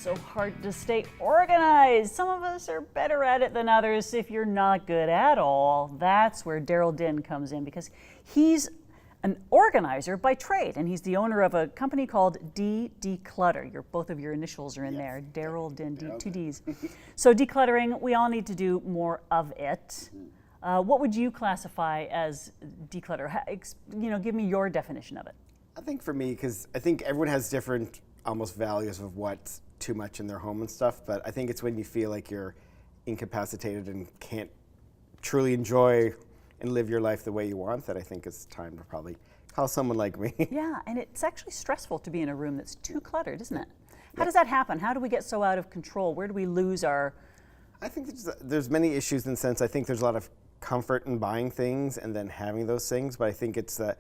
so hard to stay organized. Some of us are better at it than others. If you're not good at all, that's where Darryl Dinn comes in, because he's an organizer by trade, and he's the owner of a company called Declutter. Both of your initials are in there, Darryl Dinn, two Ds. So decluttering, we all need to do more of it. What would you classify as declutter? Give me your definition of it. I think for me, because I think everyone has different almost values of what's too much in their home and stuff, but I think it's when you feel like you're incapacitated and can't truly enjoy and live your life the way you want that I think it's time to probably call someone like me. Yeah, and it's actually stressful to be in a room that's too cluttered, isn't it? How does that happen? How do we get so out of control? Where do we lose our... I think there's many issues in the sense I think there's a lot of comfort in buying things and then having those things, but I think it's that,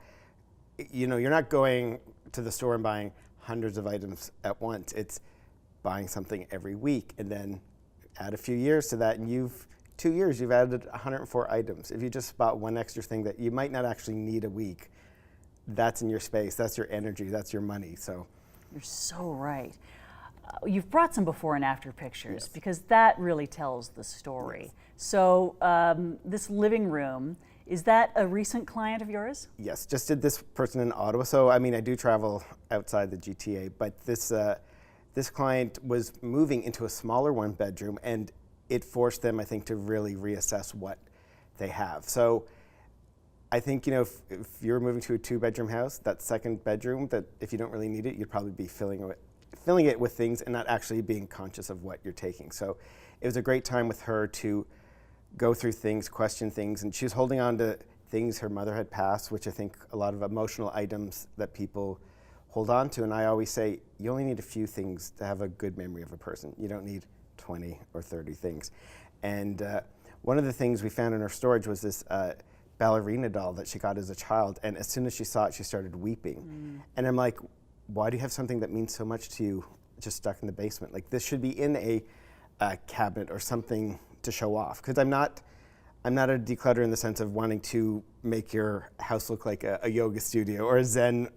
you're not going to the store and buying hundreds of items at once. It's buying something every week and then add a few years to that, and 2 years, you've added 104 items. If you just bought one extra thing that you might not actually need a week, that's in your space, that's your energy, that's your money. So you're so right. You've brought some before and after pictures, because that really tells the story. Yes. So this living room, is that a recent client of yours? Yes, just did this person in Ottawa. So I mean, I do travel outside the GTA, but this client was moving into a smaller one bedroom, and it forced them, I think, to really reassess what they have. So I think, if you're moving to a 2-bedroom house, that second bedroom, that if you don't really need it, you'd probably be filling it with things and not actually being conscious of what you're taking. So it was a great time with her to go through things, question things, and she was holding on to things her mother had passed, which I think a lot of emotional items that people hold on to. And I always say, you only need a few things to have a good memory of a person. You don't need 20 or 30 things. And one of the things we found in her storage was this ballerina doll that she got as a child, and as soon as she saw it, she started weeping. And I'm like, why do you have something that means so much to you just stuck in the basement? Like, this should be in a cabinet or something to show off. Because I'm not a declutter in the sense of wanting to make your house look like a yoga studio or a Zen.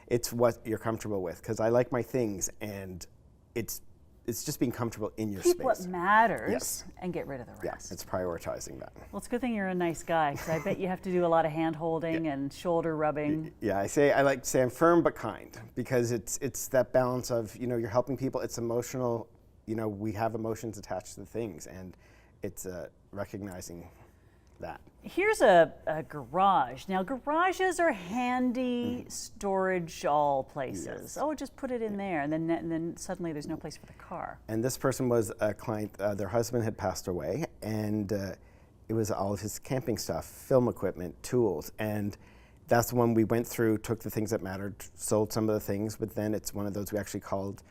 It's what you're comfortable with, because I like my things, and it's just being comfortable in your space. Keep what matters and get rid of the rest. Yeah, it's prioritizing that. Well, it's a good thing you're a nice guy, because I bet you have to do a lot of hand holding and shoulder rubbing. Yeah, I like to say I'm firm but kind, because it's that balance of, you're helping people. It's emotional. We have emotions attached to the things, and it's recognizing that. Here's a garage. Now, garages are handy storage all places. Yes. Oh, just put it in there, and then suddenly there's no place for the car. And this person was a client. Their husband had passed away, and it was all of his camping stuff, film equipment, tools, and that's the one we went through, took the things that mattered, sold some of the things, but then it's one of those we actually called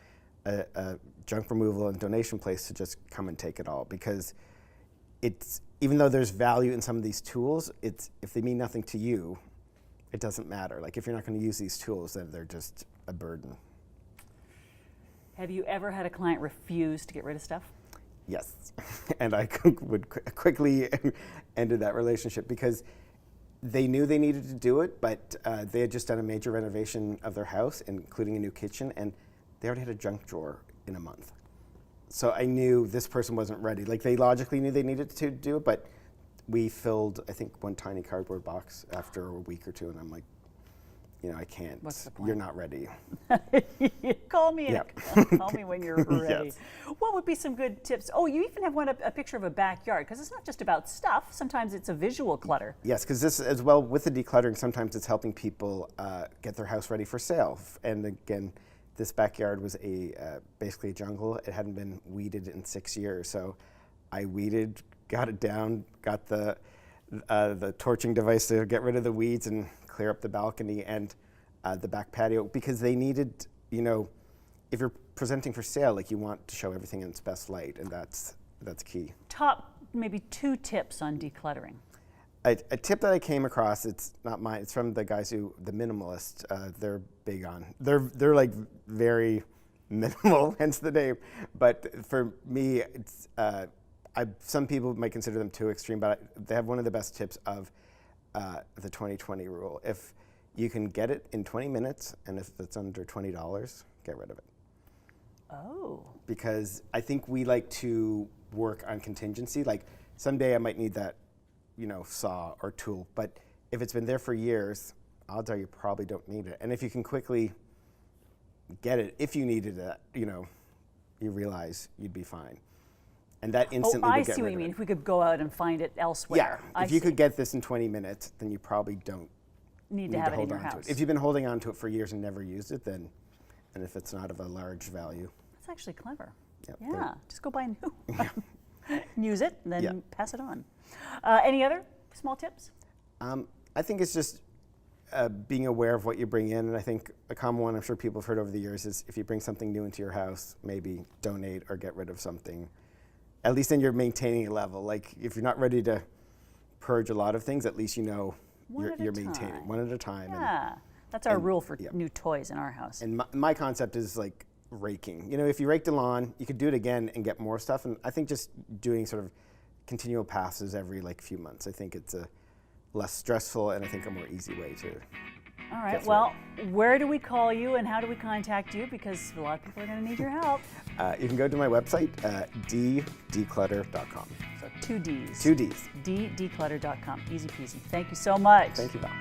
a junk removal and donation place to just come and take it all, because even though there's value in some of these tools, if they mean nothing to you, it doesn't matter. Like, if you're not going to use these tools, then they're just a burden. Have you ever had a client refuse to get rid of stuff? Yes, and I would quickly ended that relationship, because they knew they needed to do it, but they had just done a major renovation of their house, including a new kitchen, and they already had a junk drawer in a month. So I knew this person wasn't ready. Like, they logically knew they needed to do it, but we filled, I think, one tiny cardboard box after a week or two, and I'm like, I can't. What's the point? You're not ready. Call me call me when you're ready. Yes. What would be some good tips? Oh, you even have a picture of a backyard, because it's not just about stuff. Sometimes it's a visual clutter. Yes, because this, as well, with the decluttering, sometimes it's helping people get their house ready for sale. And again, this backyard was basically a jungle. It hadn't been weeded in 6 years. So I weeded, got it down, got the torching device to get rid of the weeds and clear up the balcony and the back patio, because they needed, if you're presenting for sale, like, you want to show everything in its best light, and that's key. Top maybe 2 tips on decluttering. A tip that I came across, it's not mine, it's from the guys the minimalist, they're big on. They're like very minimal, hence the name. But for me, it's some people might consider them too extreme, but they have one of the best tips of the 20-20 rule. If you can get it in 20 minutes, and if it's under $20, get rid of it. Oh. Because I think we like to work on contingency. Like someday I might need that, saw or tool, but if it's been there for years, odds are you probably don't need it. And if you can quickly get it, if you needed it, you realize you'd be fine. And that instantly I would get see what rid you of mean. it. If we could go out and find it Yeah, elsewhere. if you could get this in 20 minutes, then you probably don't need to have it in hold your on to house. it. If you've been holding on to it for years and never used it, then, and if it's not of a large value. That's actually clever. Yep, Yeah, just go buy new. Use it, and then Yeah. pass it on. Any other small tips? I think it's just being aware of what you bring in. And I think a common one I'm sure people have heard over the years is if you bring something new into your house, maybe donate or get rid of something. At least then you're maintaining a level. Like if you're not ready to purge a lot of things, at least you're maintaining time. one at a time. Yeah, that's our rule for new toys in our house. And my concept is like raking. If you rake the lawn, you could do it again and get more stuff. And I think just doing sort of continual passes every few months, I think it's a less stressful and I think a more easy way to. All right, well, where do we call you and how do we contact you? Because a lot of people are going to need your help. You can go to my website, declutter.com. So 2 Ds. 2 Ds. declutter.com. Easy peasy. Thank you so much. Thank you, Val.